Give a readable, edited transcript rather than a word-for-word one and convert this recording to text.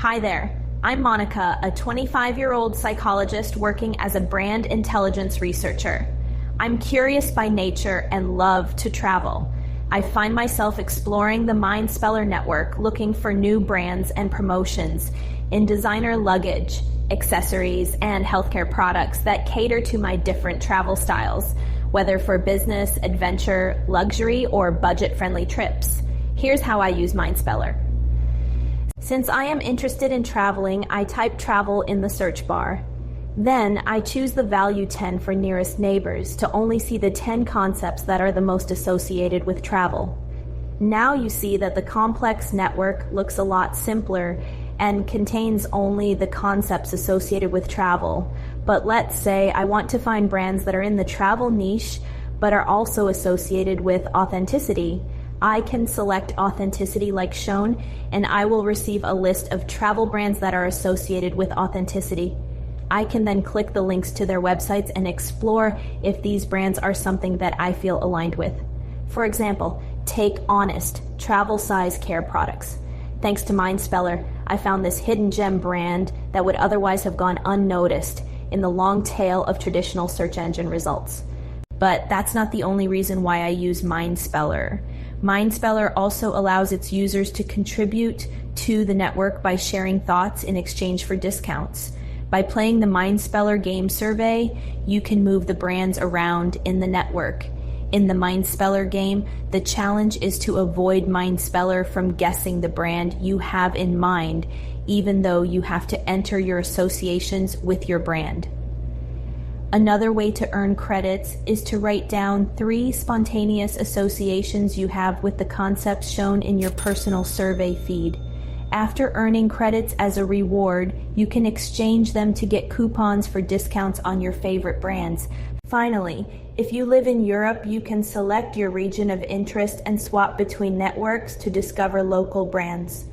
Hi there, I'm Monica, a 25-year-old psychologist working as a brand intelligence researcher. I'm curious by nature and love to travel. I find myself exploring the Mindspeller network looking for new brands and promotions in designer luggage, accessories, and healthcare products that cater to my different travel styles, whether for business, adventure, luxury, or budget-friendly trips. Here's how I use Mindspeller. Since I am interested in traveling, I type travel in the search bar. Then I choose the value 10 for nearest neighbors to only see the 10 concepts that are the most associated with travel. Now you see that the complex network looks a lot simpler and contains only the concepts associated with travel. But let's say I want to find brands that are in the travel niche but are also associated with authenticity. I can select authenticity like shown, and I will receive a list of travel brands that are associated with authenticity. I can then click the links to their websites and explore if these brands are something that I feel aligned with. For example, take Honest, travel size care products. Thanks to Mindspeller, I found this hidden gem brand that would otherwise have gone unnoticed in the long tail of traditional search engine results. But that's not the only reason why I use Mindspeller. Mindspeller also allows its users to contribute to the network by sharing thoughts in exchange for discounts. By playing the Mindspeller game survey, you can move the brands around in the network. In the Mindspeller game, the challenge is to avoid Mindspeller from guessing the brand you have in mind, even though you have to enter your associations with your brand. Another way to earn credits is to write down 3 spontaneous associations you have with the concepts shown in your personal survey feed. After earning credits as a reward, you can exchange them to get coupons for discounts on your favorite brands. Finally, if you live in Europe, you can select your region of interest and swap between networks to discover local brands.